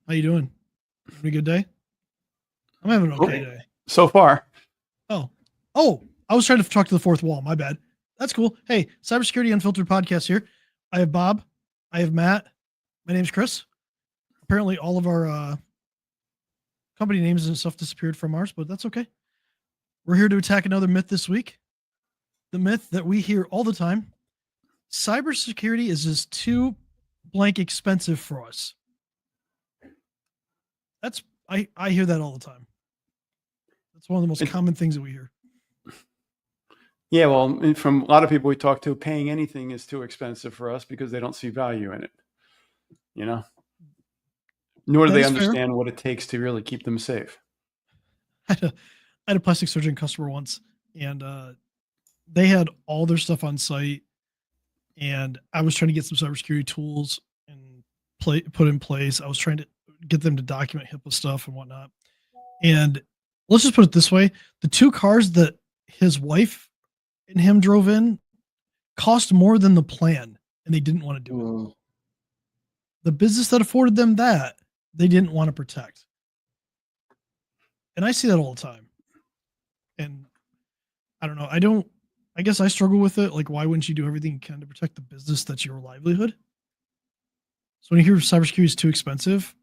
How you doing? Having a good day? I'm having an okay Okay. day. So far. Oh, oh, I was trying to talk to the fourth wall. My bad. That's cool. Hey, Cybersecurity Unfiltered podcast here. I have Bob. I have Matt. My name's Chris. Apparently, all of our company names and stuff disappeared from ours, but that's okay. We're here to attack another myth this week. The myth that we hear all the time: cybersecurity is just too blank expensive for us. I hear that all the time. That's one of the most common things that we hear. Yeah, well, from a lot of people we talk to, paying anything is too expensive for us because they don't see value in it. Nor do That they is fair. understand what it takes to really keep them safe. I had a plastic surgeon customer once, and they had all their stuff on site, and I was trying to get some cybersecurity tools and put in place. I was trying to get them to document HIPAA stuff and whatnot. And let's just put it this way: the two cars that his wife and him drove in cost more than the plan, and they didn't want to do it. The business that afforded them that, they didn't want to protect. And I see that all the time. And I don't know. I guess I struggle with it. Like, why wouldn't you do everything you can to protect the business that's your livelihood? So when you hear cybersecurity is too expensive,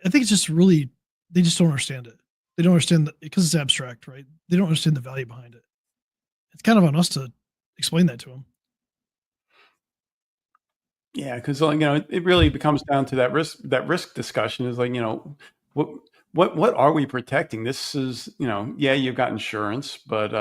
I think it's just really, they just don't understand it. They don't understand that because it's abstract, right? They don't understand the value behind it. It's kind of on us to explain that to them. Yeah, because it really becomes down to that risk discussion is like, what are we protecting? This is, yeah, you've got insurance, but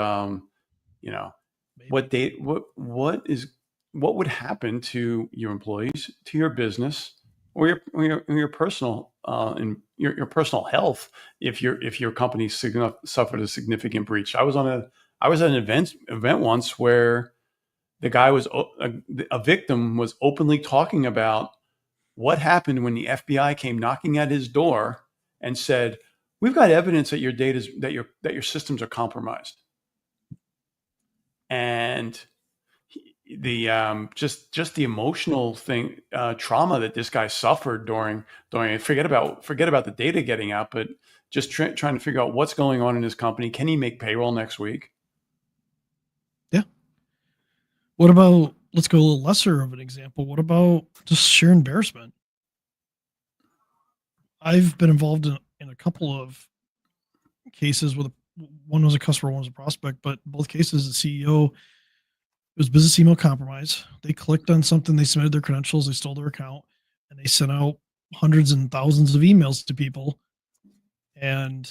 Maybe. what would happen to your employees, to your business, or your personal and your personal health if your company suffered a significant breach? I was at an event once where the guy was a victim was openly talking about what happened when the FBI came knocking at his door and said, "We've got evidence that your your systems are compromised." And the just the emotional trauma that this guy suffered during forget about the data getting out, but just trying to figure out what's going on in his company. Can he make payroll next week? Yeah. What about, let's go a little lesser of an example. What about just sheer embarrassment? I've been involved in a couple of cases with one was a customer, one was a prospect, but both cases, the CEO, it was business email compromise. They clicked on something, they submitted their credentials, they stole their account, and they sent out hundreds and thousands of emails to people. And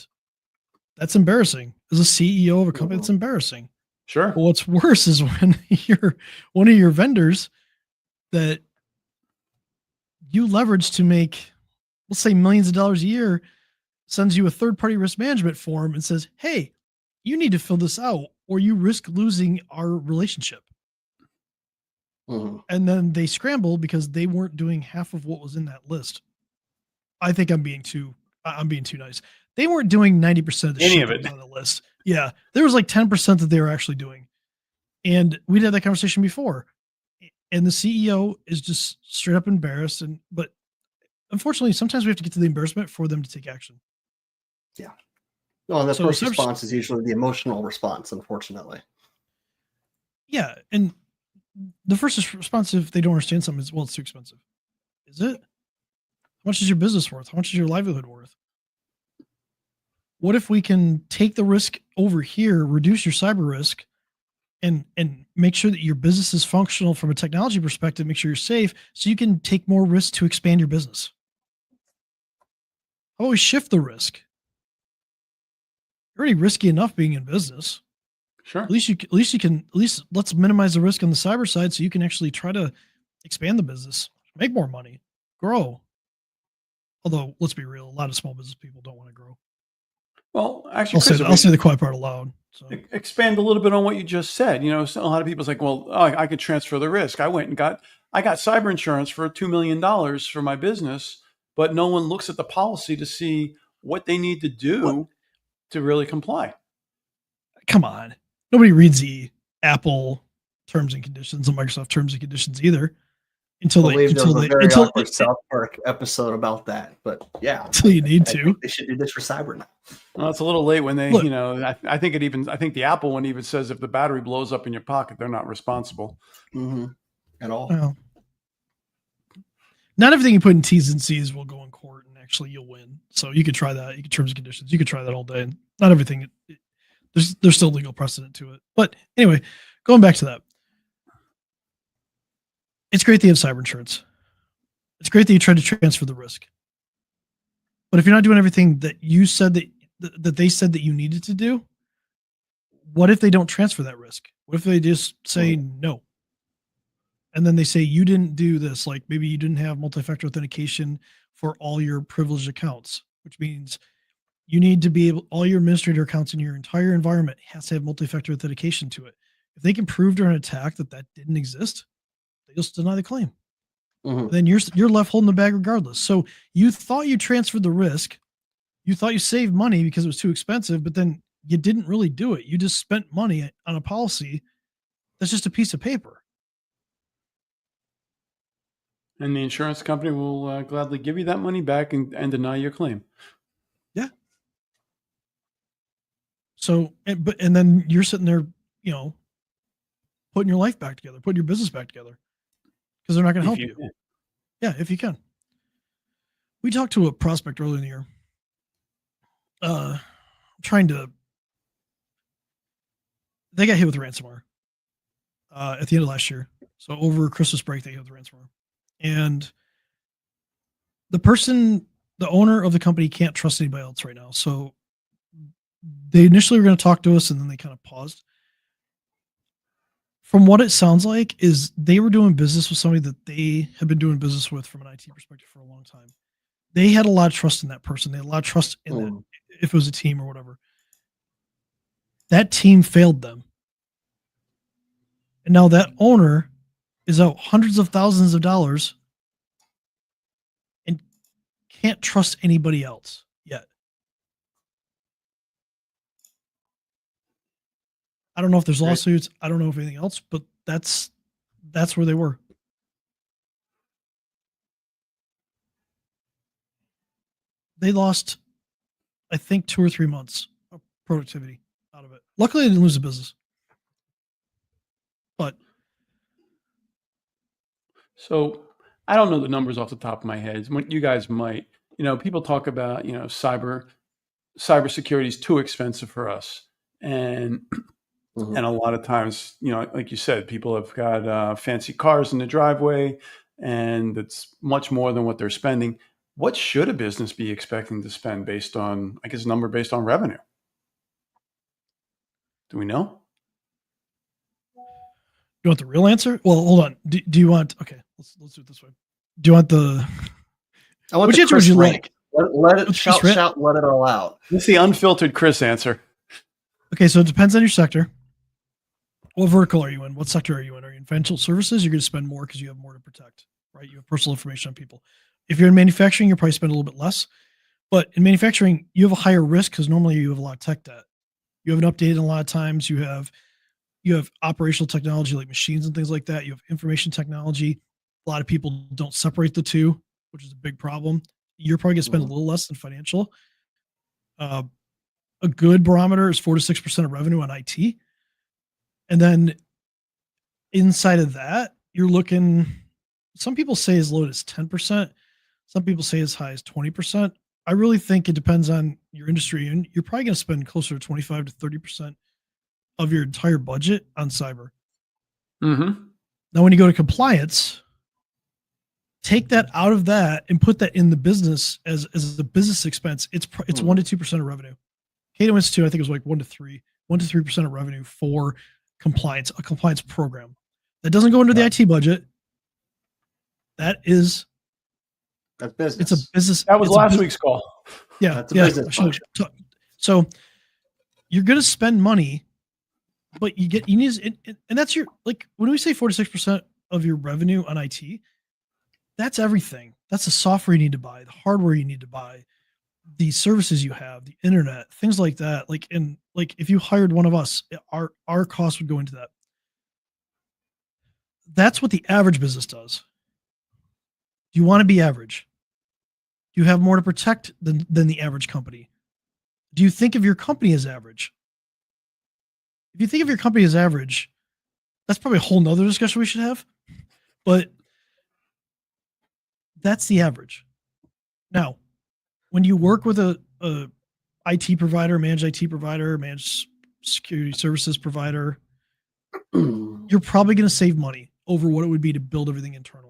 that's embarrassing. As a CEO of a company, it's embarrassing. Sure. But what's worse is when you're one of your vendors that you leverage to make, let's say, millions of dollars a year, sends you a third-party risk management form and says, "Hey, you need to fill this out or you risk losing our relationship." And then they scramble because they weren't doing half of what was in that list. I think I'm being too nice. They weren't doing 90% of the shit that was on the list. Yeah, there was like 10% that they were actually doing. And we'd had that conversation before. And the CEO is just straight up embarrassed. But unfortunately, sometimes we have to get to the embarrassment for them to take action. Yeah. Well, and the first response is usually the emotional response, unfortunately. Yeah. And the first response, if they don't understand something, is, well, it's too expensive. Is it? How much is your business worth? How much is your livelihood worth? What if we can take the risk over here, reduce your cyber risk, and make sure that your business is functional from a technology perspective, make sure you're safe, so you can take more risk to expand your business? How about we shift the risk? You're already risky enough being in business. Sure. At least let's minimize the risk on the cyber side so you can actually try to expand the business, make more money, grow. Although, let's be real, a lot of small business people don't want to grow. Well, actually, I'll say the quiet part aloud. So. Expand a little bit on what you just said. So a lot of people's like, well, I could transfer the risk. I got cyber insurance for $2 million for my business, but no one looks at the policy to see what they need to do to really comply. Come on. Nobody reads the Apple terms and conditions and Microsoft terms and conditions either. until I believe there was a very until awkward South Park episode about that. But yeah, until you need I to. think they should do this for cyber now. Well, it's a little late when they, Look. I think the Apple one even says if the battery blows up in your pocket, they're not responsible. At all. Well, not everything you put in T's and C's will go in court, and actually you'll win. So you could try that. You could terms and conditions. You could try that all day. And not everything. There's still legal precedent to it. But anyway, going back to that, it's great that you have cyber insurance. It's great that you try to transfer the risk. But if you're not doing everything that you said that they said that you needed to do, what if they don't transfer that risk? What if they just say no? And then they say you didn't do this, like maybe you didn't have multi-factor authentication for all your privileged accounts, which means you need to be able, all your administrator accounts in your entire environment has to have multi-factor authentication to it. If they can prove during an attack that didn't exist, they just deny the claim. Then you're left holding the bag regardless. So you thought you transferred the risk, you thought you saved money because it was too expensive, but then you didn't really do it. You just spent money on a policy that's just a piece of paper. And the insurance company will gladly give you that money back and deny your claim. Yeah. So, and then you're sitting there, putting your life back together, putting your business back together, because they're not going to help you. Yeah, if you can. We talked to a prospect earlier in the year. They got hit with ransomware at the end of last year. So over Christmas break, they hit with ransomware. And the owner of the company can't trust anybody else right now. So they initially were going to talk to us and then they kind of paused. From what it sounds like is they were doing business with somebody that they have been doing business with from an IT perspective for a long time. They had a lot of trust in that person. They had a lot of trust in that, if it was a team or whatever. That team failed them. And now that owner is out hundreds of thousands of dollars and can't trust anybody else yet. I don't know if there's lawsuits. I don't know if anything else, but that's where they were. They lost, I think, 2 or 3 months of productivity out of it. Luckily, they didn't lose the business. But so I don't know the numbers off the top of my head. You guys might. People talk about cybersecurity is too expensive for us, and a lot of times, like you said, people have got fancy cars in the driveway, and it's much more than what they're spending. What should a business be expecting to spend based on, I guess, number based on revenue? Do we know? You want the real answer? Well, hold on. Do you want? Okay, let's do it this way. Do you want the? I want which answer would you like? Let it shout, let it all out. What's the unfiltered Chris answer? Okay, so it depends on your sector. What vertical are you in? What sector are you in? Are you in financial services? You're going to spend more because you have more to protect, right? You have personal information on people. If you're in manufacturing, you'll probably spend a little bit less. But in manufacturing, you have a higher risk because normally you have a lot of tech debt. You haven't updated a lot of times. You have operational technology like machines and things like that. You have information technology. A lot of people don't separate the two, which is a big problem. You're probably going to spend a little less than financial. A good barometer is 4 to 6% of revenue on IT. And then inside of that, you're looking, some people say as low as 10%. Some people say as high as 20%. I really think it depends on your industry, and you're probably going to spend closer to 25 to 30% of your entire budget on cyber. Mm-hmm. Now, when you go to compliance, take that out of that and put that in the business as a business expense. It's 1 to 2% of revenue. Cato Institute, I think it was like 1 to 3% of revenue for compliance, a compliance program that doesn't go into the IT budget. That's business. It's a business. That was last week's call. Yeah. That's a business function. So you're going to spend money, but you need, and that's your, like, when we say 4 to 6% of your revenue on IT, that's everything. That's the software you need to buy, the hardware you need to buy, the services you have, the internet, things like that. Like if you hired one of us, our cost would go into that. That's what the average business does. Do you want to be average? Do you have more to protect than the average company? Do you think of your company as average? If you think of your company as average, that's probably a whole nother discussion we should have. But that's the average. Now, when you work with a IT provider, managed IT provider, managed security services provider, you're probably going to save money over what it would be to build everything internally.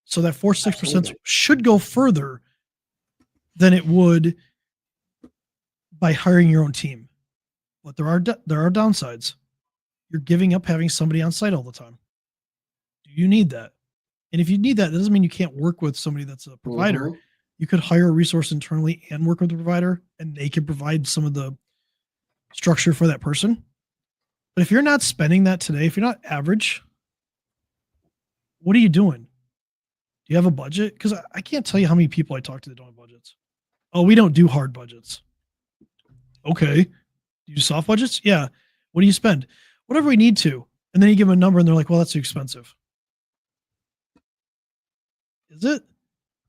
So that 4-6% should go further than it would by hiring your own team. But there are downsides. You're giving up having somebody on site all the time. Do you need that? And if you need that, that doesn't mean you can't work with somebody that's a provider. You could hire a resource internally and work with the provider, and they can provide some of the structure for that person. But if you're not spending that today, if you're not average, what are you doing? Do you have a budget? Because I can't tell you how many people I talk to that don't have budgets. Oh, we don't do hard budgets. Okay. Do you do soft budgets? Yeah. What do you spend? Whatever we need to. And then you give them a number and they're like, well, that's too expensive. Is it?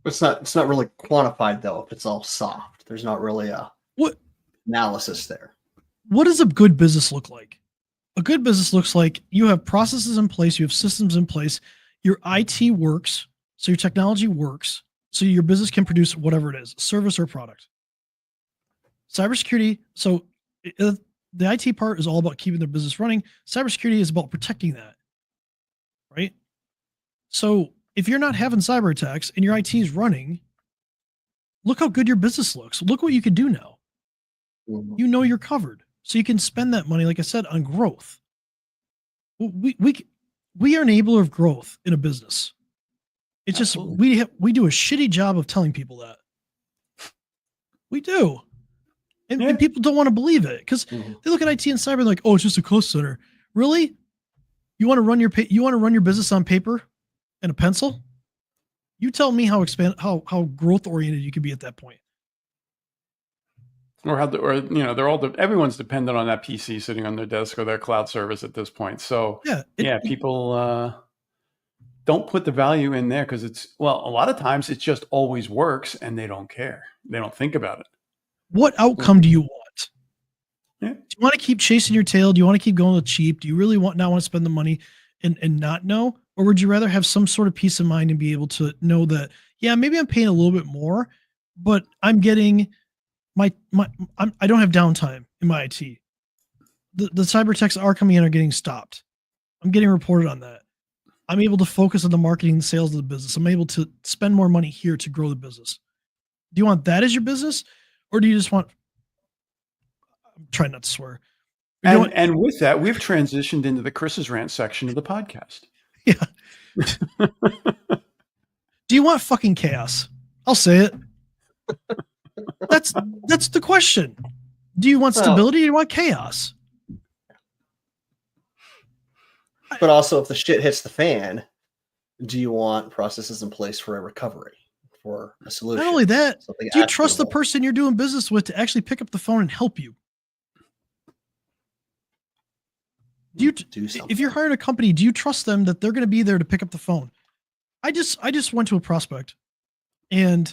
It's not really quantified though. If it's all soft, there's not really a analysis there. What does a good business look like? A good business looks like you have processes in place, you have systems in place, your IT works, so your technology works, so your business can produce whatever it is, a service or product. Cybersecurity, so the IT part is all about keeping their business running. Cybersecurity is about protecting that, right? So if you're not having cyber attacks and your IT is running, look how good your business looks. Look what you can do now. You know you're covered. So you can spend that money, like I said, on growth. We are an enabler of growth in a business. It's just we do a shitty job of telling people that. We do. And people don't want to believe it because they look at IT and cyber and like, oh, it's just a cost center. Really? You want to run your business on paper and a pencil? You tell me how growth oriented you could be at that point. Or everyone's dependent on that PC sitting on their desk or their cloud service at this point. So people don't put the value in there because a lot of times it just always works and they don't care. They don't think about it. What outcome do you want? Yeah. Do you want to keep chasing your tail? Do you want to keep going with cheap? Do you really not want to spend the money and not know? Or would you rather have some sort of peace of mind and be able to know that, yeah, maybe I'm paying a little bit more, but I'm getting I don't have downtime in my IT. The cyber attacks are coming in are getting stopped. I'm getting reported on that. I'm able to focus on the marketing and sales of the business. I'm able to spend more money here to grow the business. Do you want that as your business? Or do you just want, I'm trying not to swear. And with that, we've transitioned into the Chris's Rant section of the podcast. Yeah. Do you want fucking chaos? I'll say it. That's the question. Do you want stability or do you want chaos? But also, if the shit hits the fan, do you want processes in place for a recovery, for a solution? Not only that, do you trust the person you're doing business with to actually pick up the phone and help you? Do you do something? If you're hiring a company, do you trust them that they're going to be there to pick up the phone? I just went to a prospect and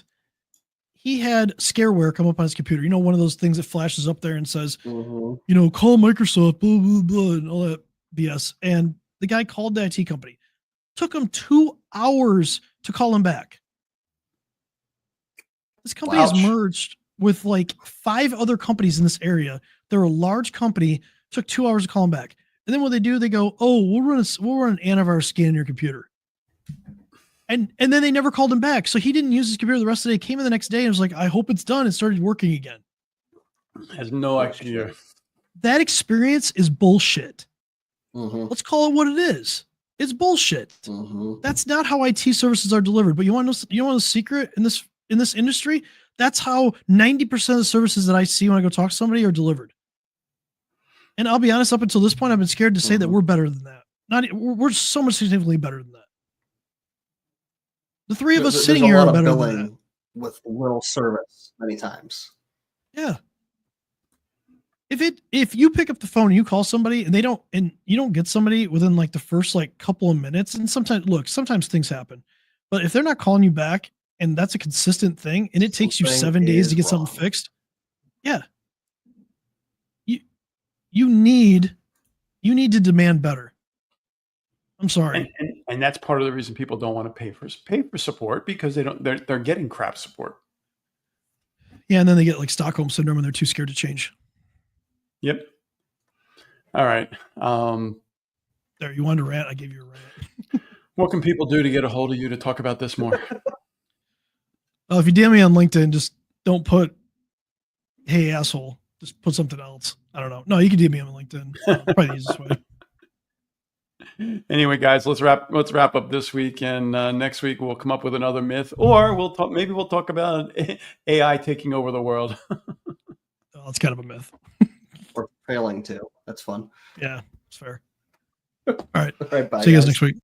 he had scareware come up on his computer. You know, one of those things that flashes up there and says, call Microsoft, blah, blah, blah, and all that BS. And the guy called the IT company. Took him 2 hours to call him back. This company is merged with like 5 other companies in this area. They're a large company. Took 2 hours to call him back. And then what they do, they go, oh, we'll run an antivirus scan on your computer. And then they never called him back. So he didn't use his computer the rest of the day. Came in the next day and was like, I hope it's done. And started working again. Has no idea. That experience is bullshit. Let's call it what it is. It's bullshit. That's not how IT services are delivered. But you want to know the secret in this industry? That's how 90% of the services that I see when I go talk to somebody are delivered. And I'll be honest, up until this point, I've been scared to say that we're better than that. We're so much significantly better than that. The three of us sitting here are better than that. With little service many times. Yeah. If you pick up the phone and you call somebody and you don't get somebody within like the first like couple of minutes, and sometimes things happen, but if they're not calling you back and that's a consistent thing, and it takes you Something 7 days to get is something wrong. fixed. Yeah. You need to demand better. I'm sorry. And that's part of the reason people don't want to pay for support, because they're getting crap support. Yeah, and then they get like Stockholm syndrome and they're too scared to change. Yep. All right. There, you wanted to rant, I gave you a rant. What can people do to get a hold of you to talk about this more? If you DM me on LinkedIn, just don't put "hey asshole." Just put something else. I don't know. No, you can DM me on LinkedIn. Probably the easiest way. Anyway, guys, let's wrap up this week, and next week we'll come up with another myth, or maybe we'll talk about AI taking over the world. Oh, it's kind of a myth. Or failing to. That's fun. Yeah, it's fair. All right. All right, bye, See you guys guys. next week.